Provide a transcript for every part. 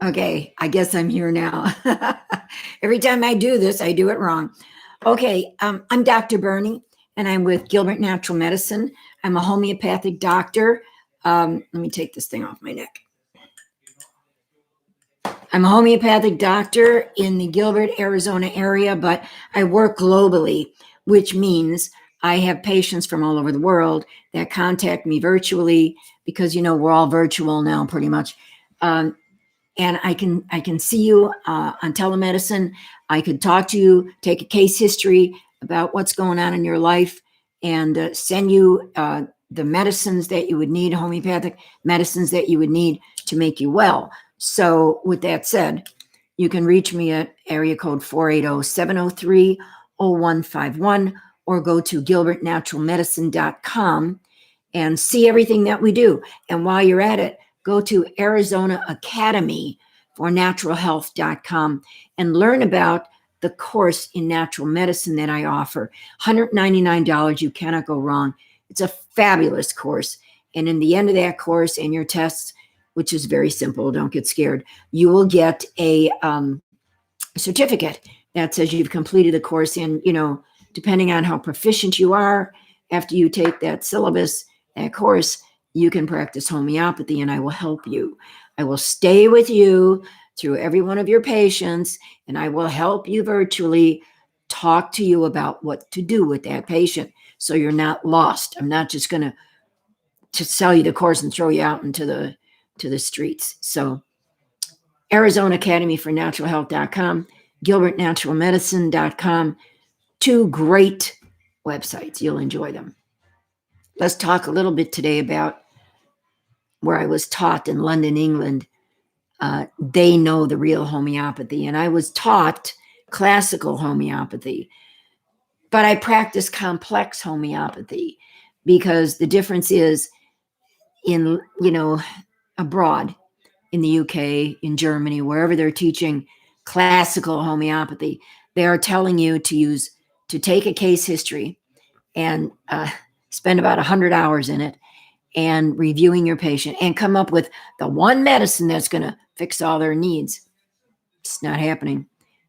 Okay, I guess I'm here now. Every time I do this, I do it wrong. Okay, I'm Dr. Bernie, and I'm with Gilbert Natural Medicine. I'm a homeopathic doctor. Let me take this thing off my neck. I'm a homeopathic doctor in the Gilbert, Arizona area, but I work globally, which means I have patients from all over the world that contact me virtually because, you know, we're all virtual now pretty much. And I can see you on telemedicine. I could talk to you, take a case history about what's going on in your life, and send you the medicines that you would need, homeopathic medicines that you would need to make you well. So with that said, you can reach me at area code 480-703-0151 or go to gilbertnaturalmedicine.com and see everything that we do. And while you're at it, go to Arizona Academy for naturalhealth.com and learn about the course in natural medicine that I offer. $199, you cannot go wrong. It's a fabulous course. And in the end of that course and your tests, which is very simple, don't get scared, you will get a certificate that says you've completed the course. And, you know, depending on how proficient you are, after you take that syllabus, that course, you can practice homeopathy and I will help you. I will stay with you through every one of your patients and I will help you virtually talk to you about what to do with that patient so you're not lost. I'm not just going to sell you the course and throw you out into the streets. So Arizona Academy for naturalhealth.com, gilbertnaturalmedicine.com, two great websites. You'll enjoy them. Let's talk a little bit today about where I was taught in London, England. They know the real homeopathy, and I was taught classical homeopathy, but I practice complex homeopathy because the difference is in, you know, abroad, in the UK, in Germany, wherever they're teaching classical homeopathy, they are telling you to take a case history and spend about 100 hours in it and reviewing your patient and come up with the one medicine that's going to fix all their needs. It's not happening.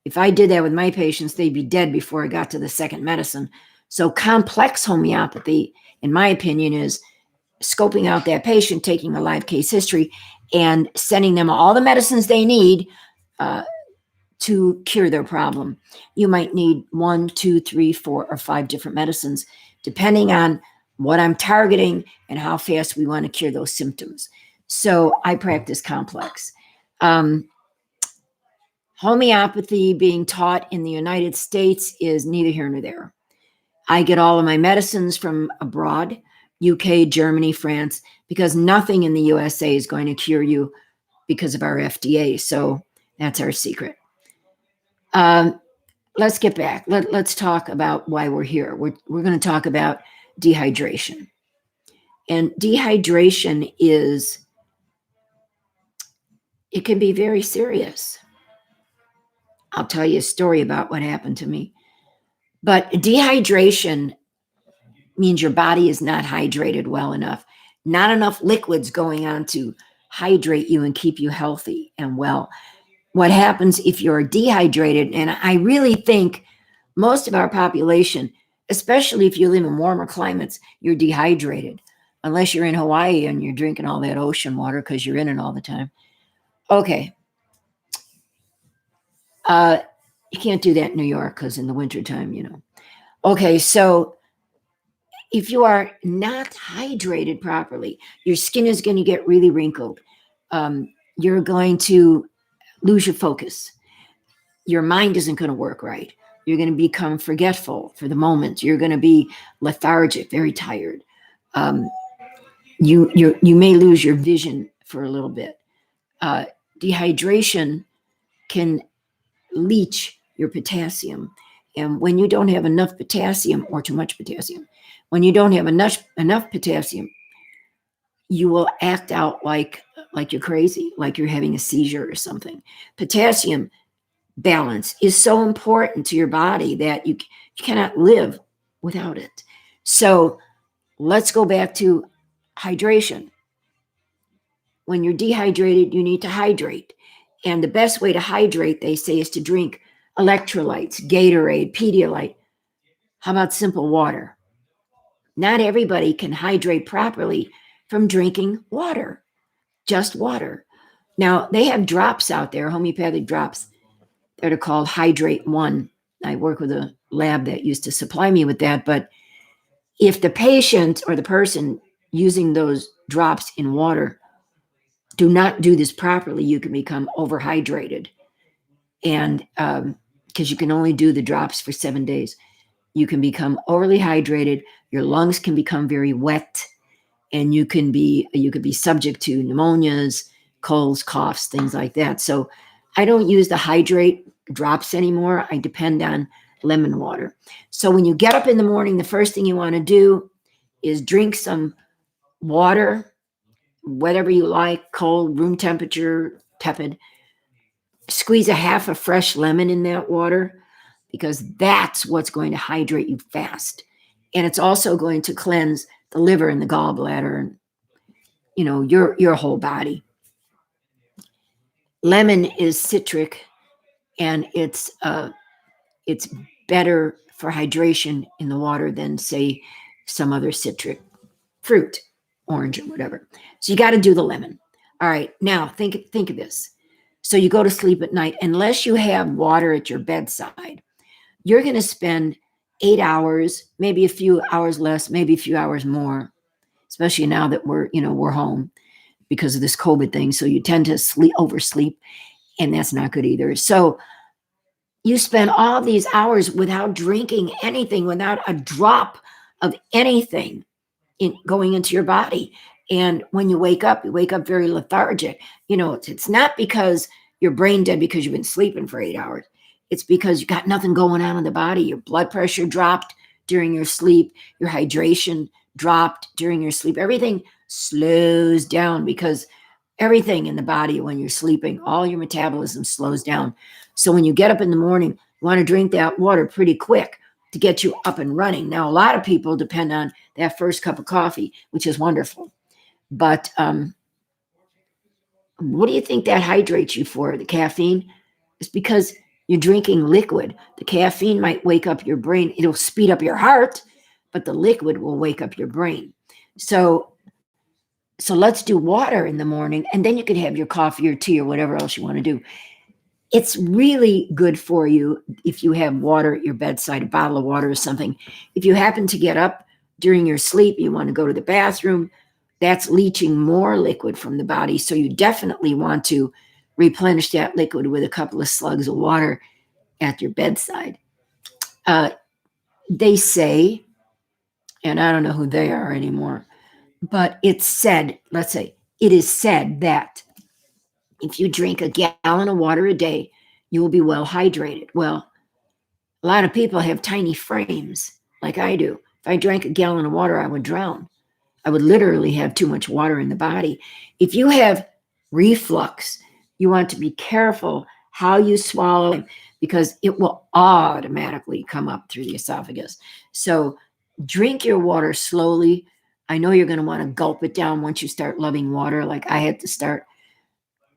If I did that with my patients, they'd be dead before I got to the second medicine. So complex homeopathy, in my opinion, is scoping out that patient, taking a live case history, and sending them all the medicines they need to cure their problem. You might need 1, 2, 3, 4, or 5 different medicines, depending on what I'm targeting and how fast we want to cure those symptoms. So I practice complex. Homeopathy being taught in the United States is neither here nor there. I get all of my medicines from abroad, UK, Germany, France, because nothing in the USA is going to cure you because of our FDA. So that's our secret. Let's get back. Let's talk about why we're here. We're going to talk about dehydration. And dehydration it can be very serious. I'll tell you a story about what happened to me. But dehydration means your body is not hydrated well enough, not enough liquids going on to hydrate you and keep you healthy and well. What happens if you're dehydrated, and I really think most of our population, especially if you live in warmer climates, you're dehydrated, unless you're in Hawaii and you're drinking all that ocean water because you're in it all the time. Okay. You can't do that in New York because in the wintertime, you know. Okay, so if you are not hydrated properly, your skin is going to get really wrinkled. You're going to lose your focus. Your mind isn't going to work right. You're going to become forgetful for the moment. You're going to be lethargic, very tired. You may lose your vision for a little bit. Dehydration can leach your potassium. And when you don't have enough potassium or too much potassium, when you don't have enough potassium, you will act out like you're crazy, like you're having a seizure or something. Potassium balance is so important to your body that you cannot live without it. So let's go back to hydration. When you're dehydrated, you need to hydrate. And the best way to hydrate, they say, is to drink electrolytes, Gatorade, Pedialyte. How about simple water? Not everybody can hydrate properly from drinking water, just water. Now, they have drops out there, homeopathic drops, that are called Hydrate One. I work with a lab that used to supply me with that. But if the patient or the person using those drops in water do not do this properly, you can become overhydrated. And because you can only do the drops for 7 days, you can become overly hydrated. Your lungs can become very wet, and you could be subject to pneumonias, colds, coughs, things like that. So I don't use the hydrate drops anymore. I depend on lemon water. So when you get up in the morning, the first thing you want to do is drink some water, whatever you like, cold, room temperature, tepid. Squeeze a half a fresh lemon in that water, because that's what's going to hydrate you fast. And it's also going to cleanse the liver and the gallbladder and your whole body. Lemon is citric, and it's better for hydration in the water than, say, some other citric fruit, orange or whatever. So you got to do the lemon. All right, now think of this. So you go to sleep at night, unless you have water at your bedside, you're going to spend 8 hours, maybe a few hours less, maybe a few hours more, especially now that we're home because of this COVID thing. So you tend to oversleep, and that's not good either. So you spend all these hours without drinking anything, without a drop of anything going into your body. And when you wake up very lethargic. It's not because you're brain dead because you've been sleeping for 8 hours. It's because you got nothing going on in the body. Your blood pressure dropped during your sleep. Your hydration dropped during your sleep. Everything slows down because everything in the body, when you're sleeping, all your metabolism slows down. So when you get up in the morning, you want to drink that water pretty quick to get you up and running. Now, a lot of people depend on that first cup of coffee, which is wonderful. But what do you think that hydrates you for? The caffeine? It's because you're drinking liquid. The caffeine might wake up your brain. It'll speed up your heart, but the liquid will wake up your brain. So let's do water in the morning, and then you could have your coffee or tea or whatever else you want to do. It's really good for you if you have water at your bedside, a bottle of water or something. If you happen to get up during your sleep, you want to go to the bathroom, that's leaching more liquid from the body. So you definitely want to replenish that liquid with a couple of slugs of water at your bedside. They say, and I don't know who they are anymore, but it's said, let's say, it is said that if you drink a gallon of water a day, you will be well hydrated. Well, a lot of people have tiny frames like I do. If I drank a gallon of water, I would drown. I would literally have too much water in the body. If you have reflux, you want to be careful how you swallow, because it will automatically come up through the esophagus. So drink your water slowly. I know you're going to want to gulp it down once you start loving water, like I had to start.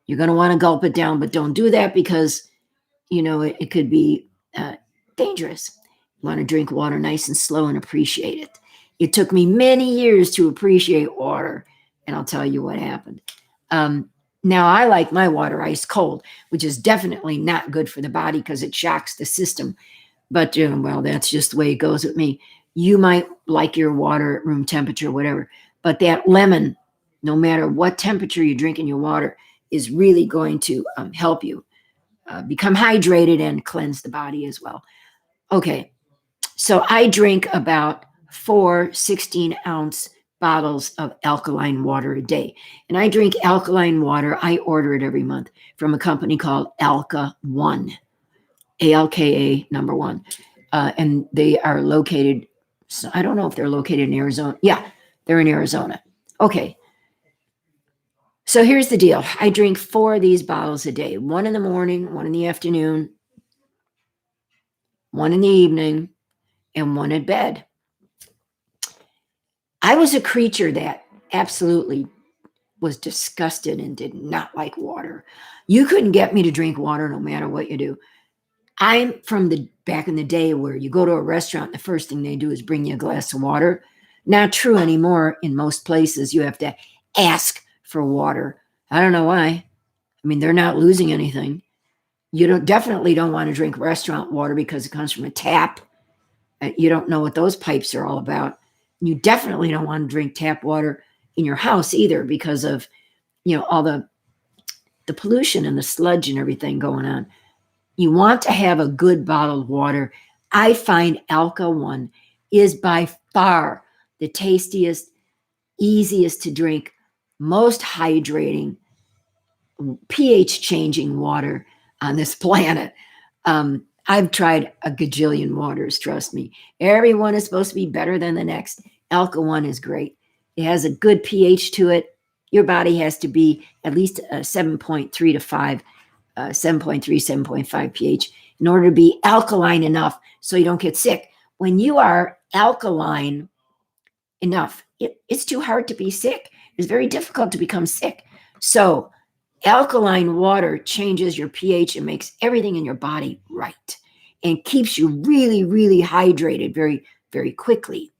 You're going to want to gulp it down, but don't do that because, it could be dangerous. You want to drink water nice and slow and appreciate it. It took me many years to appreciate water, and I'll tell you what happened. Now, I like my water ice cold, which is definitely not good for the body because it shocks the system. But, well, that's just the way it goes with me. You might like your water at room temperature, whatever. But that lemon, no matter what temperature you're drinking your water, is really going to help you become hydrated and cleanse the body as well. Okay, so I drink about 4 16-ounce bottles of alkaline water a day. And I drink alkaline water. I order it every month from a company called Alka One, ALKA number 1. And they are located, so I don't know if they're located in Arizona. Yeah, they're in Arizona. Okay. So here's the deal. I drink 4 of these bottles a day, 1 in the morning, 1 in the afternoon, 1 in the evening, and 1 at bed. I was a creature that absolutely was disgusted and did not like water. You couldn't get me to drink water no matter what you do. I'm from the back in the day where you go to a restaurant, the first thing they do is bring you a glass of water. Not true anymore. In most places, you have to ask for water. I don't know why. I mean, they're not losing anything. You definitely don't want to drink restaurant water because it comes from a tap. You don't know what those pipes are all about. You definitely don't want to drink tap water in your house either because of, all the pollution and the sludge and everything going on. You want to have a good bottled water. I find Alka One is by far the tastiest, easiest to drink, most hydrating, pH changing water on this planet. I've tried a gajillion waters, trust me. Everyone is supposed to be better than the next. Alka One is great. It has a good pH to it. Your body has to be at least a 7.3 to 5, 7.3, 7.5 pH in order to be alkaline enough so you don't get sick. When you are alkaline enough, it's too hard to be sick. It's very difficult to become sick. So alkaline water changes your pH and makes everything in your body right and keeps you really, really hydrated very, very quickly.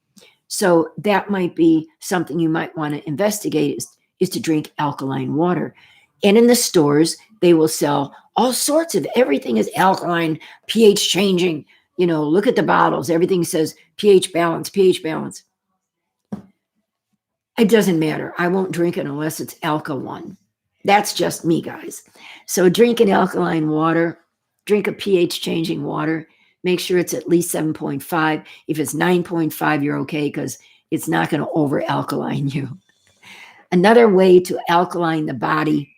So that might be something you might want to investigate is to drink alkaline water. And in the stores, they will sell all sorts of everything is alkaline, pH changing. Look at the bottles. Everything says pH balance, pH balance. It doesn't matter. I won't drink it unless it's Alka One. That's just me, guys. So drink an alkaline water, drink a pH changing water. Make sure it's at least 7.5. If it's 9.5, you're okay because it's not going to over alkaline you. Another way to alkaline the body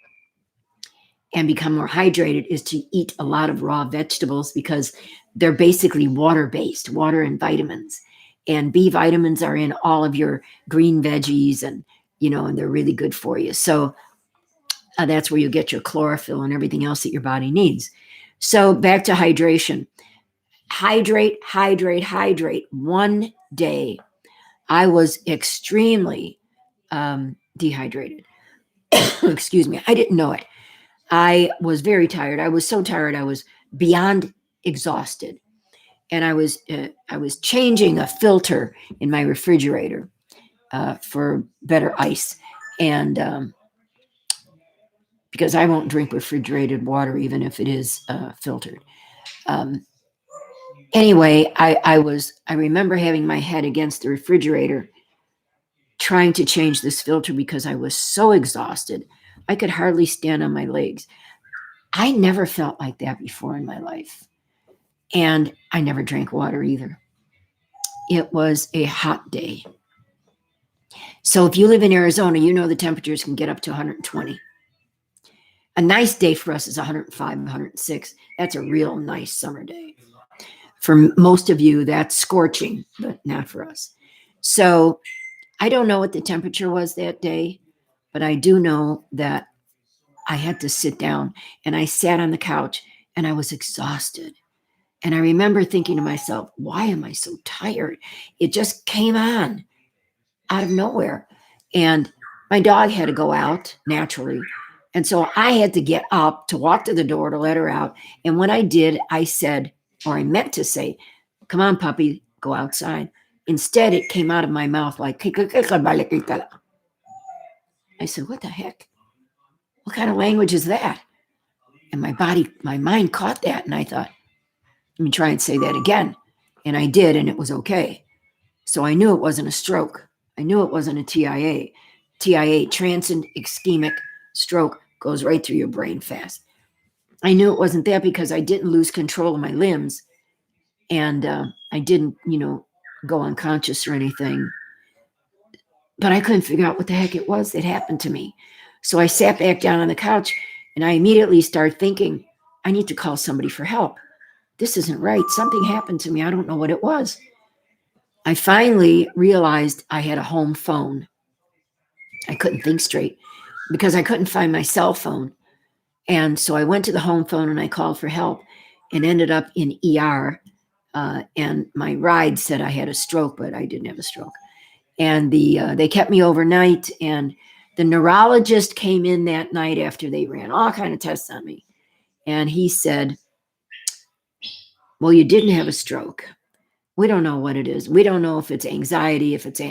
and become more hydrated is to eat a lot of raw vegetables because they're basically water-based, water and vitamins. And B vitamins are in all of your green veggies and they're really good for you. So that's where you get your chlorophyll and everything else that your body needs. So back to hydration. Hydrate, hydrate, hydrate. One day I was extremely dehydrated. Excuse me. I didn't know it. I was very tired. I was so tired. I was beyond exhausted. And I was changing a filter in my refrigerator for better ice. And because I won't drink refrigerated water, even if it is filtered. Anyway, I remember having my head against the refrigerator trying to change this filter because I was so exhausted. I could hardly stand on my legs. I never felt like that before in my life. And I never drank water either. It was a hot day. So if you live in Arizona, the temperatures can get up to 120. A nice day for us is 105, 106. That's a real nice summer day. For most of you, that's scorching, but not for us. So I don't know what the temperature was that day, but I do know that I had to sit down and I sat on the couch and I was exhausted. And I remember thinking to myself, why am I so tired? It just came on out of nowhere. And my dog had to go out naturally. And so I had to get up to walk to the door to let her out. And when I did, I said, or I meant to say, come on, puppy, go outside. Instead, it came out of my mouth like, I said, what the heck? What kind of language is that? And my mind caught that. And I thought, let me try and say that again. And I did, and it was okay. So I knew it wasn't a stroke. I knew it wasn't a TIA. TIA, transient ischemic stroke, goes right through your brain fast. I knew it wasn't that because I didn't lose control of my limbs. And I didn't, go unconscious or anything. But I couldn't figure out what the heck it was that happened to me. So I sat back down on the couch and I immediately started thinking, I need to call somebody for help. This isn't right. Something happened to me. I don't know what it was. I finally realized I had a home phone. I couldn't think straight because I couldn't find my cell phone. And so I went to the home phone and I called for help and ended up in ER. And my ride said I had a stroke, but I didn't have a stroke. And they kept me overnight and The neurologist came in that night after they ran all kind of tests on me. And he said, well, you didn't have a stroke. We don't know what it is. We don't know if it's anxiety, if it's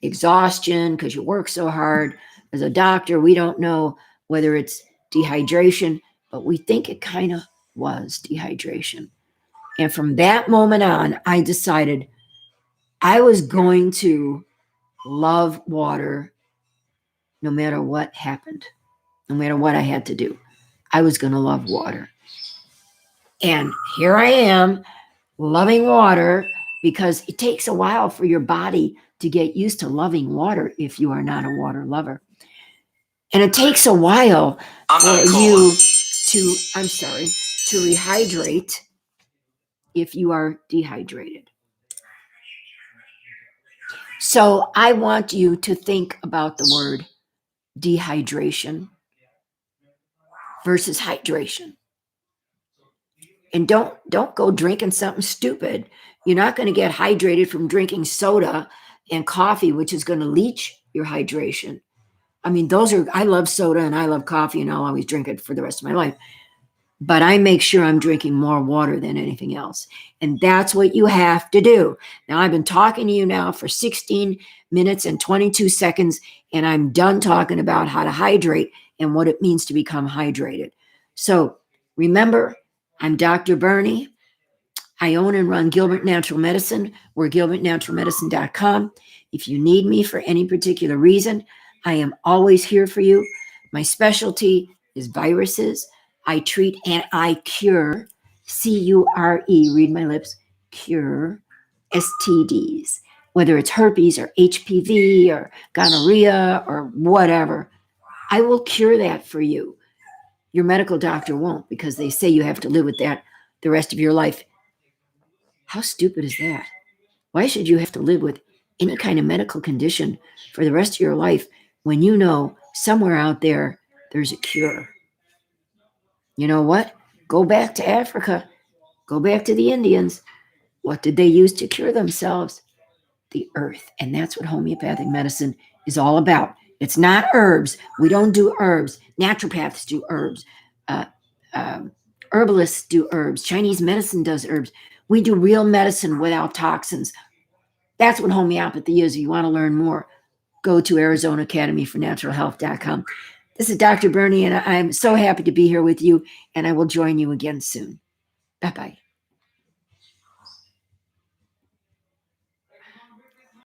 exhaustion because you work so hard. As a doctor, we don't know whether it's dehydration, but we think it kind of was dehydration. And from that moment on, I decided I was going to love water no matter what happened, no matter what I had to do. I was going to love water. And here I am loving water because it takes a while for your body to get used to loving water if you are not a water lover. And it takes a while for you to rehydrate if you are dehydrated. So I want you to think about the word dehydration versus hydration. And don't go drinking something stupid. You're not going to get hydrated from drinking soda and coffee, which is going to leach your hydration. I mean, I love soda and I love coffee and I'll always drink it for the rest of my life. But I make sure I'm drinking more water than anything else. And that's what you have to do. Now, I've been talking to you now for 16 minutes and 22 seconds, and I'm done talking about how to hydrate and what it means to become hydrated. So remember, I'm Dr. Bernie. I own and run Gilbert Natural Medicine. We're gilbertnaturalmedicine.com. If you need me for any particular reason, I am always here for you. My specialty is viruses. I treat and I cure, C-U-R-E, read my lips, cure STDs, whether it's herpes or HPV or gonorrhea or whatever. I will cure that for you. Your medical doctor won't because they say you have to live with that the rest of your life. How stupid is that? Why should you have to live with any kind of medical condition for the rest of your life when you know somewhere out there there's a cure? You know what? Go back to Africa. Go back to the Indians. What did they use to cure themselves? The earth. And that's what homeopathic medicine is all about. It's not herbs. We don't do herbs. Naturopaths do herbs. Herbalists do herbs. Chinese medicine does herbs. We do real medicine without toxins. That's what homeopathy is. If you want to learn more, go to Arizona Academy for Natural Health.com. This is Dr. Bernie, and I'm so happy to be here with you, and I will join you again soon. Bye-bye.